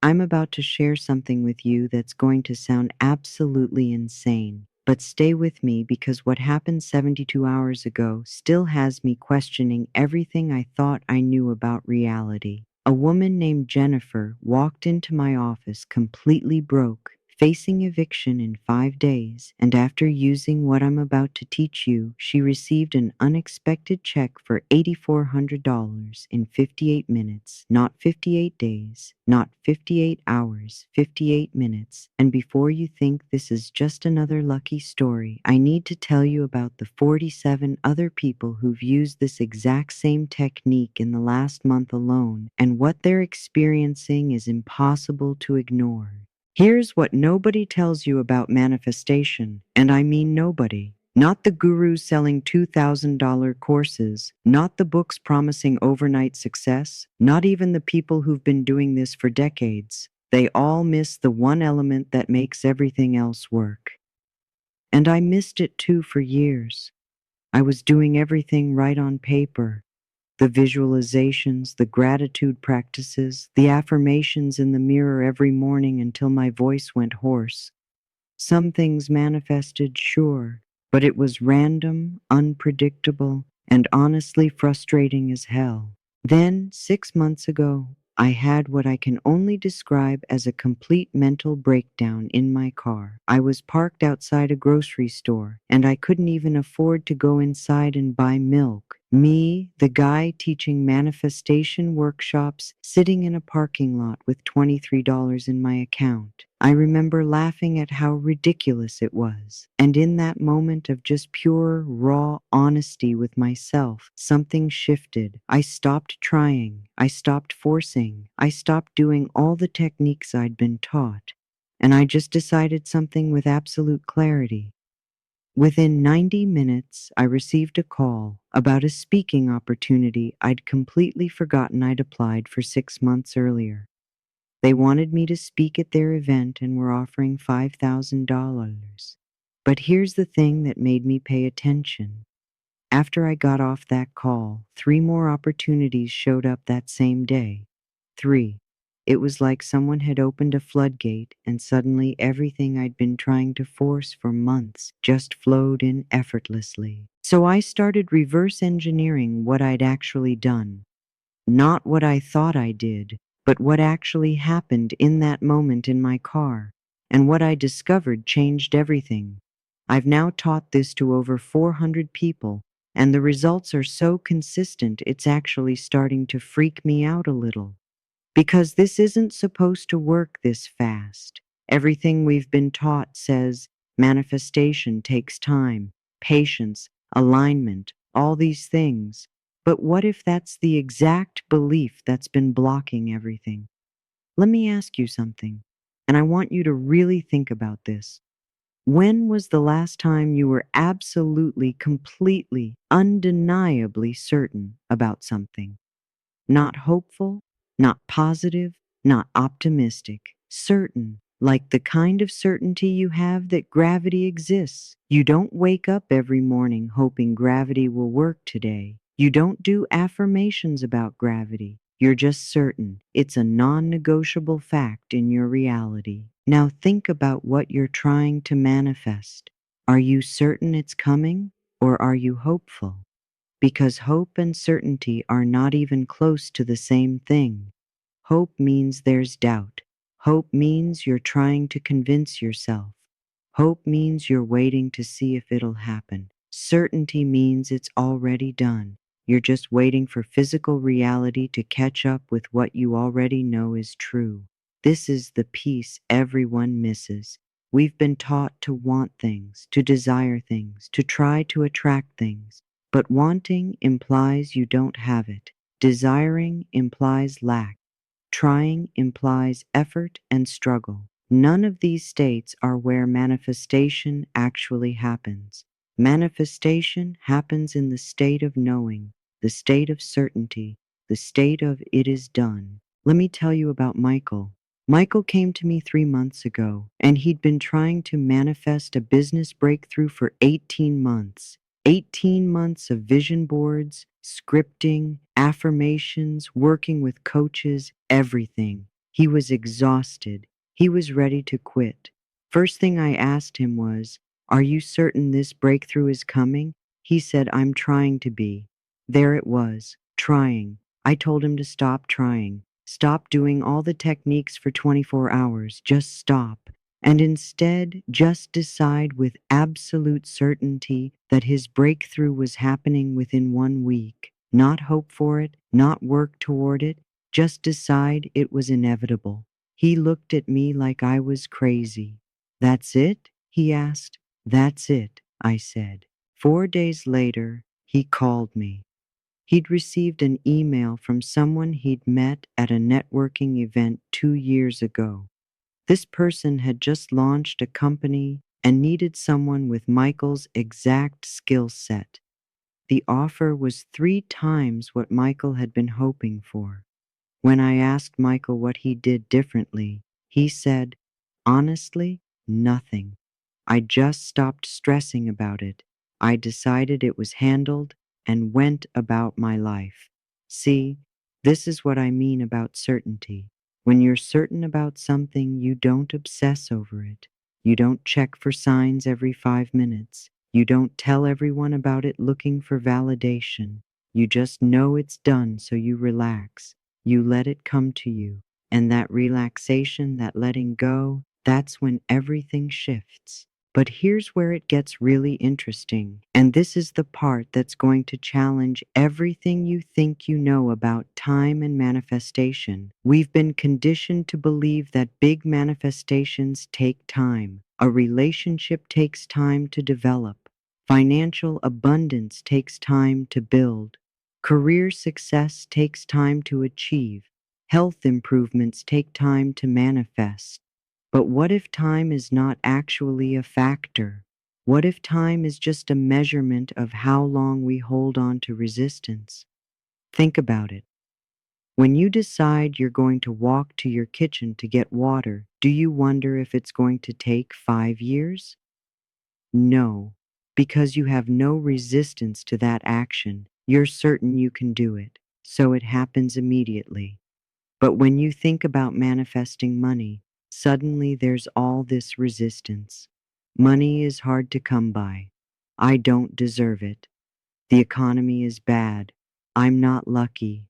I'm about to share something with you that's going to sound absolutely insane. But stay with me because what happened 72 hours ago still has me questioning everything I thought I knew about reality. A woman named Jennifer walked into my office completely broke, facing eviction in 5 days, and after using what I'm about to teach you, she received an unexpected check for $8,400 in 58 minutes, not 58 days, not 58 hours, 58 minutes. And before you think this is just another lucky story, I need to tell you about the 47 other people who've used this exact same technique in the last month alone, and what they're experiencing is impossible to ignore. Here's what nobody tells you about manifestation, and I mean nobody. Not the gurus selling $2,000 courses, not the books promising overnight success, not even the people who've been doing this for decades. They all miss the one element that makes everything else work. And I missed it too for years. I was doing everything right on paper. The visualizations, the gratitude practices, the affirmations in the mirror every morning until my voice went hoarse. Some things manifested, sure, but it was random, unpredictable, and honestly frustrating as hell. Then, 6 months ago, I had what I can only describe as a complete mental breakdown in my car. I was parked outside a grocery store, and I couldn't even afford to go inside and buy milk. Me, the guy teaching manifestation workshops, sitting in a parking lot with $23 in my account. I remember laughing at how ridiculous it was. And in that moment of just pure, raw honesty with myself, something shifted. I stopped trying. I stopped forcing. I stopped doing all the techniques I'd been taught. And I just decided something with absolute clarity. Within 90 minutes, I received a call about a speaking opportunity I'd completely forgotten I'd applied for 6 months earlier. They wanted me to speak at their event and were offering $5,000. But here's the thing that made me pay attention. After I got off that call, 3 more opportunities showed up that same day. 3. It was like someone had opened a floodgate and suddenly everything I'd been trying to force for months just flowed in effortlessly. So I started reverse engineering what I'd actually done. Not what I thought I did, but what actually happened in that moment in my car. And what I discovered changed everything. I've now taught this to over 400 people, and the results are so consistent it's actually starting to freak me out a little. Because this isn't supposed to work this fast. Everything we've been taught says manifestation takes time, patience, alignment, all these things. But what if that's the exact belief that's been blocking everything? Let me ask you something, and I want you to really think about this. When was the last time you were absolutely, completely, undeniably certain about something? Not hopeful, not positive, not optimistic. Certain, like the kind of certainty you have that gravity exists. You don't wake up every morning hoping gravity will work today. You don't do affirmations about gravity. You're just certain it's a non-negotiable fact in your reality. Now think about what you're trying to manifest. Are you certain it's coming, or are you hopeful? Because hope and certainty are not even close to the same thing. Hope means there's doubt. Hope means you're trying to convince yourself. Hope means you're waiting to see if it'll happen. Certainty means it's already done. You're just waiting for physical reality to catch up with what you already know is true. This is the piece everyone misses. We've been taught to want things, to desire things, to try to attract things. But wanting implies you don't have it. Desiring implies lack. Trying implies effort and struggle. None of these states are where manifestation actually happens. Manifestation happens in the state of knowing, the state of certainty, the state of it is done. Let me tell you about Michael. Michael came to me 3 months ago, and he'd been trying to manifest a business breakthrough for 18 months. 18 months of vision boards, scripting, affirmations, working with coaches, everything. He was exhausted. He was ready to quit. First thing I asked him was, "Are you certain this breakthrough is coming?" He said, "I'm trying to be." There it was, trying. I told him to stop trying. Stop doing all the techniques for 24 hours. Just stop. And instead, just decide with absolute certainty that his breakthrough was happening within 1 week. Not hope for it, not work toward it, just decide it was inevitable. He looked at me like I was crazy. "That's it?" he asked. "That's it," I said. 4 days later, he called me. He'd received an email from someone he'd met at a networking event 2 years ago. This person had just launched a company and needed someone with Michael's exact skill set. The offer was 3 times what Michael had been hoping for. When I asked Michael what he did differently, he said, "Honestly, nothing. I just stopped stressing about it. I decided it was handled and went about my life." See, this is what I mean about certainty. When you're certain about something, you don't obsess over it. You don't check for signs every 5 minutes. You don't tell everyone about it looking for validation. You just know it's done, so you relax. You let it come to you. And that relaxation, that letting go, that's when everything shifts. But here's where it gets really interesting. And this is the part that's going to challenge everything you think you know about time and manifestation. We've been conditioned to believe that big manifestations take time. A relationship takes time to develop. Financial abundance takes time to build. Career success takes time to achieve. Health improvements take time to manifest. But what if time is not actually a factor? What if time is just a measurement of how long we hold on to resistance? Think about it. When you decide you're going to walk to your kitchen to get water, do you wonder if it's going to take 5 years? No, because you have no resistance to that action. You're certain you can do it, so it happens immediately. But when you think about manifesting money, suddenly there's all this resistance. Money is hard to come by. I don't deserve it. The economy is bad. I'm not lucky.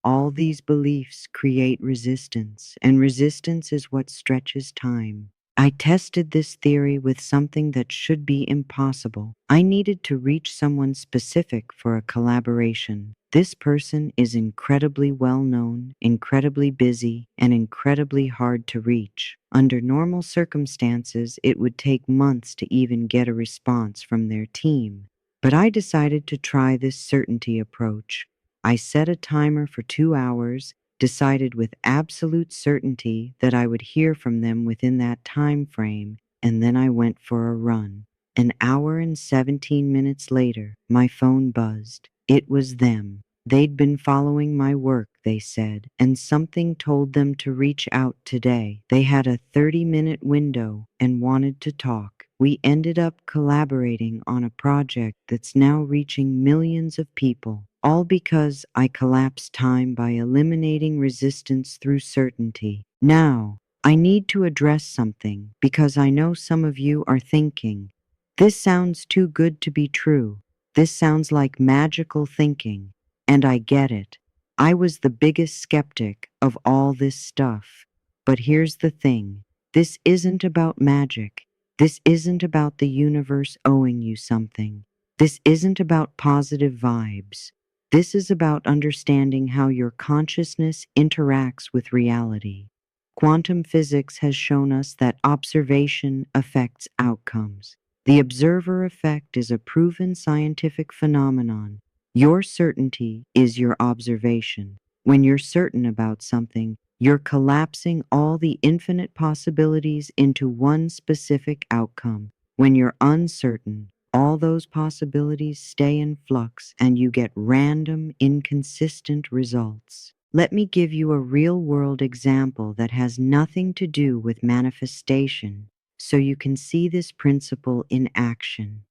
All these beliefs create resistance, and resistance is what stretches time. I tested this theory with something that should be impossible. I needed to reach someone specific for a collaboration. This person is incredibly well known, incredibly busy, and incredibly hard to reach. Under normal circumstances, it would take months to even get a response from their team. But I decided to try this certainty approach. I set a timer for 2 hours, decided with absolute certainty that I would hear from them within that time frame, and then I went for a run. An hour and 17 minutes later, my phone buzzed. It was them. They'd been following my work, they said, and something told them to reach out today. They had a 30-minute window and wanted to talk. We ended up collaborating on a project that's now reaching millions of people, all because I collapsed time by eliminating resistance through certainty. Now, I need to address something because I know some of you are thinking, "This sounds too good to be true. This sounds like magical thinking." And I get it. I was the biggest skeptic of all this stuff. But here's the thing. This isn't about magic. This isn't about the universe owing you something. This isn't about positive vibes. This is about understanding how your consciousness interacts with reality. Quantum physics has shown us that observation affects outcomes. The observer effect is a proven scientific phenomenon. Your certainty is your observation. When you're certain about something, you're collapsing all the infinite possibilities into one specific outcome. When you're uncertain, all those possibilities stay in flux and you get random, inconsistent results. Let me give you a real-world example that has nothing to do with manifestation, so you can see this principle in action.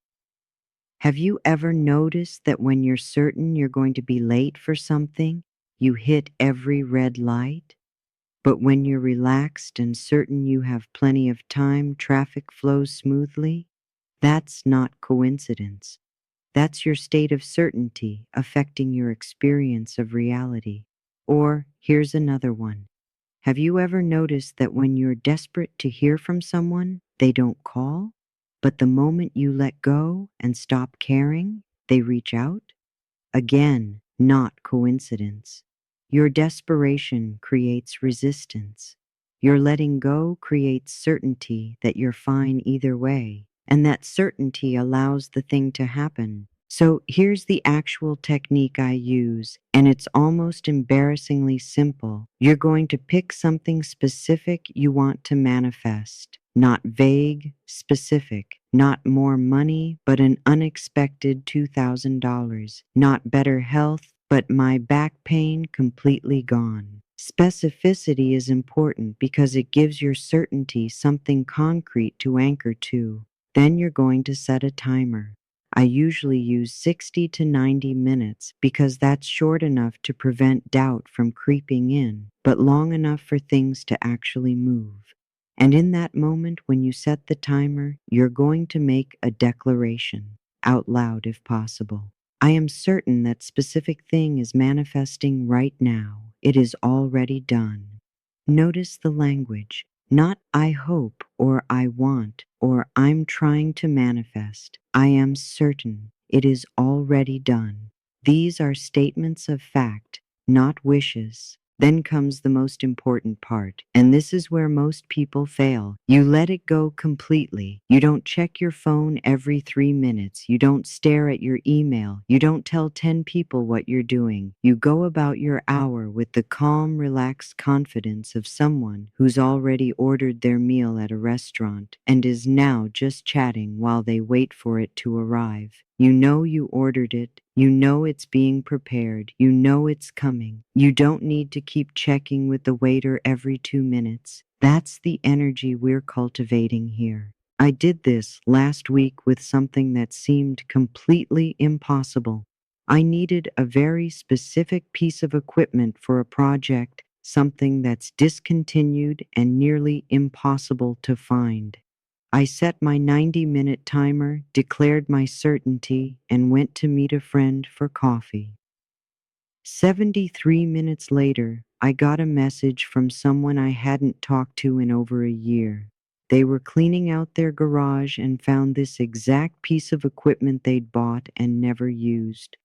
Have you ever noticed that when you're certain you're going to be late for something, you hit every red light? But when you're relaxed and certain you have plenty of time, traffic flows smoothly. That's not coincidence. That's your state of certainty affecting your experience of reality. Or here's another one. Have you ever noticed that when you're desperate to hear from someone, they don't call? But the moment you let go and stop caring, they reach out? Again, not coincidence. Your desperation creates resistance. Your letting go creates certainty that you're fine either way, and that certainty allows the thing to happen. So here's the actual technique I use, and it's almost embarrassingly simple. You're going to pick something specific you want to manifest, not vague, specific, not more money, but an unexpected $2,000, not better health, but my back pain completely gone. Specificity is important because it gives your certainty something concrete to anchor to. Then you're going to set a timer. I usually use 60 to 90 minutes because that's short enough to prevent doubt from creeping in, but long enough for things to actually move. And in that moment when you set the timer, you're going to make a declaration, out loud if possible. I am certain that specific thing is manifesting right now. It is already done. Notice the language, not I hope or I want or I'm trying to manifest. I am certain it is already done. These are statements of fact, not wishes. Then comes the most important part, and this is where most people fail. You let it go completely. You don't check your phone every 3 minutes. You don't stare at your email. You don't tell 10 people what you're doing. You go about your hour with the calm, relaxed confidence of someone who's already ordered their meal at a restaurant and is now just chatting while they wait for it to arrive. You know you ordered it. You know it's being prepared. You know it's coming. You don't need to keep checking with the waiter every 2 minutes. That's the energy we're cultivating here. I did this last week with something that seemed completely impossible. I needed a very specific piece of equipment for a project, something that's discontinued and nearly impossible to find. I set my 90-minute timer, declared my certainty, and went to meet a friend for coffee. 73 minutes later, I got a message from someone I hadn't talked to in over a year. They were cleaning out their garage and found this exact piece of equipment they'd bought and never used.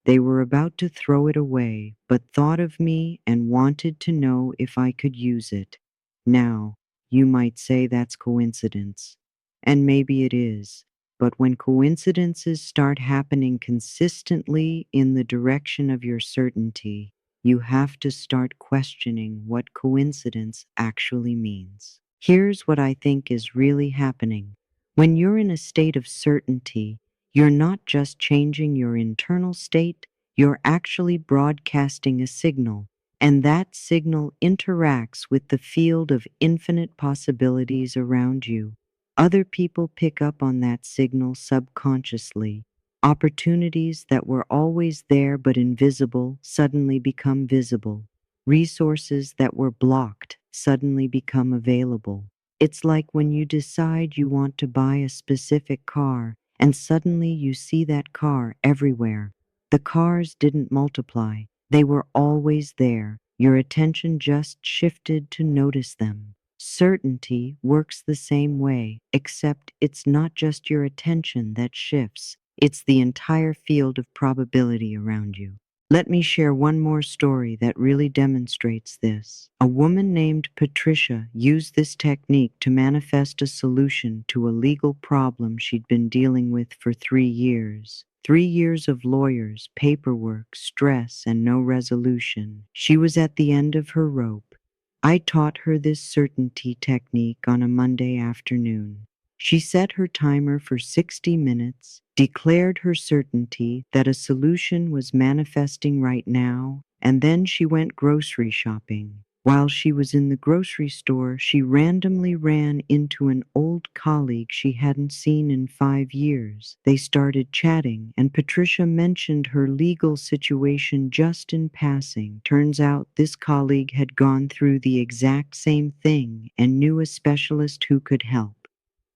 They were about to throw it away, but thought of me and wanted to know if I could use it. Now, you might say that's coincidence. And maybe it is. But when coincidences start happening consistently in the direction of your certainty, you have to start questioning what coincidence actually means. Here's what I think is really happening. When you're in a state of certainty, you're not just changing your internal state, you're actually broadcasting a signal, and that signal interacts with the field of infinite possibilities around you. Other people pick up on that signal subconsciously. Opportunities that were always there but invisible suddenly become visible. Resources that were blocked suddenly become available. It's like when you decide you want to buy a specific car and suddenly you see that car everywhere. The cars didn't multiply. They were always there. Your attention just shifted to notice them. Certainty works the same way, except it's not just your attention that shifts. It's the entire field of probability around you. Let me share one more story that really demonstrates this. A woman named Patricia used this technique to manifest a solution to a legal problem she'd been dealing with for 3 years. 3 years of lawyers, paperwork, stress, and no resolution. She was at the end of her rope. I taught her this certainty technique on a Monday afternoon. She set her timer for 60 minutes, declared her certainty that a solution was manifesting right now, and then she went grocery shopping. While she was in the grocery store, she randomly ran into an old colleague she hadn't seen in 5 years. They started chatting, and Patricia mentioned her legal situation just in passing. Turns out this colleague had gone through the exact same thing and knew a specialist who could help.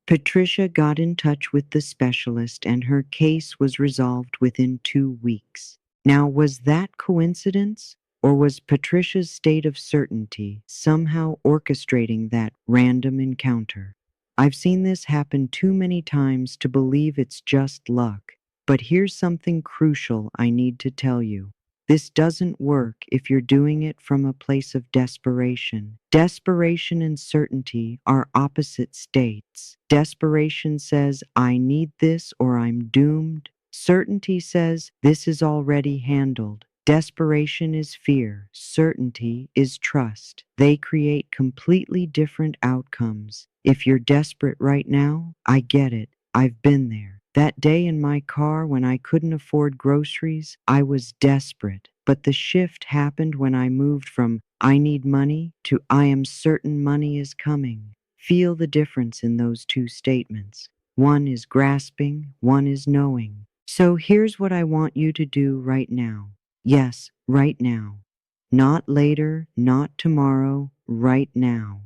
Patricia got in touch with the specialist and her case was resolved within 2 weeks. Now, was that coincidence? Or was Patricia's state of certainty somehow orchestrating that random encounter? I've seen this happen too many times to believe it's just luck. But here's something crucial I need to tell you. This doesn't work if you're doing it from a place of desperation. Desperation and certainty are opposite states. Desperation says, I need this or I'm doomed. Certainty says, this is already handled. Desperation is fear. Certainty is trust. They create completely different outcomes. If you're desperate right now, I get it. I've been there. That day in my car when I couldn't afford groceries, I was desperate. But the shift happened when I moved from I need money to I am certain money is coming. Feel the difference in those two statements. One is grasping, one is knowing. So here's what I want you to do right now. Yes, right now. Not later, not tomorrow, right now.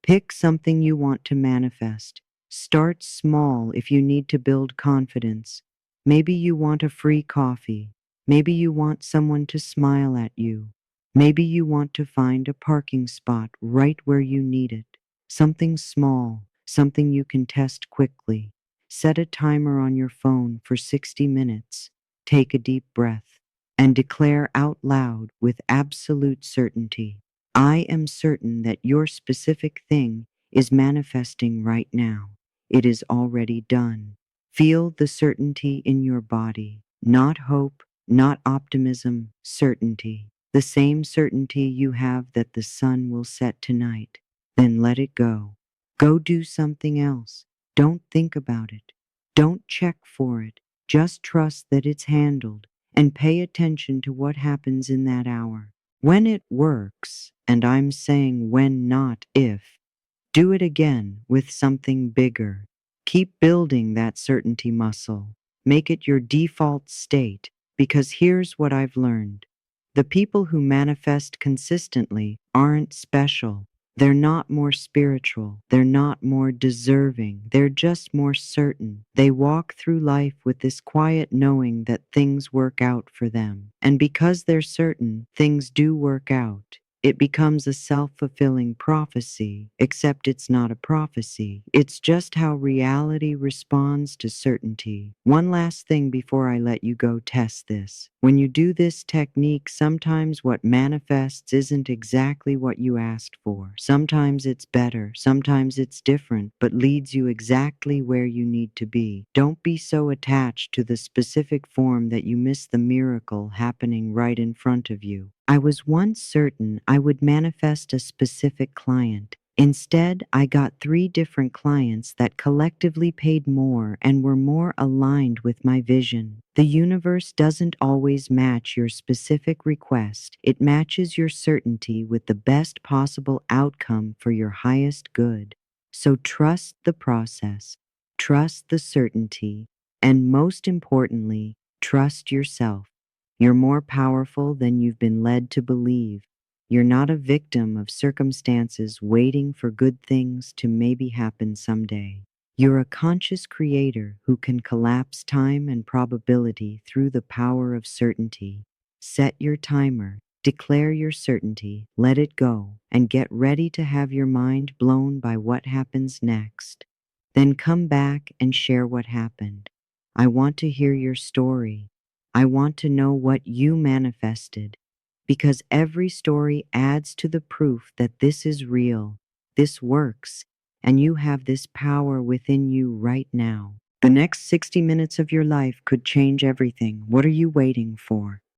Pick something you want to manifest. Start small if you need to build confidence. Maybe you want a free coffee. Maybe you want someone to smile at you. Maybe you want to find a parking spot right where you need it. Something small, something you can test quickly. Set a timer on your phone for 60 minutes. Take a deep breath and declare out loud with absolute certainty, I am certain that your specific thing is manifesting right now. It is already done. Feel the certainty in your body, not hope, not optimism, certainty. The same certainty you have that the sun will set tonight. Then let it go. Go do something else. Don't think about it. Don't check for it. Just trust that it's handled and pay attention to what happens in that hour. When it works, and I'm saying when, not if, do it again with something bigger. Keep building that certainty muscle. Make it your default state, because here's what I've learned. The people who manifest consistently aren't special. They're not more spiritual. They're not more deserving. They're just more certain. They walk through life with this quiet knowing that things work out for them. And because they're certain, things do work out. It becomes a self-fulfilling prophecy, except it's not a prophecy. It's just how reality responds to certainty. One last thing before I let you go, test this. When you do this technique, sometimes what manifests isn't exactly what you asked for. Sometimes it's better, sometimes it's different, but leads you exactly where you need to be. Don't be so attached to the specific form that you miss the miracle happening right in front of you. I was once certain I would manifest a specific client. Instead, I got 3 different clients that collectively paid more and were more aligned with my vision. The universe doesn't always match your specific request. It matches your certainty with the best possible outcome for your highest good. So trust the process, trust the certainty, and most importantly, trust yourself. You're more powerful than you've been led to believe. You're not a victim of circumstances waiting for good things to maybe happen someday. You're a conscious creator who can collapse time and probability through the power of certainty. Set your timer, declare your certainty, let it go, and get ready to have your mind blown by what happens next. Then come back and share what happened. I want to hear your story. I want to know what you manifested, because every story adds to the proof that this is real, this works, and you have this power within you right now. The next 60 minutes of your life could change everything. What are you waiting for?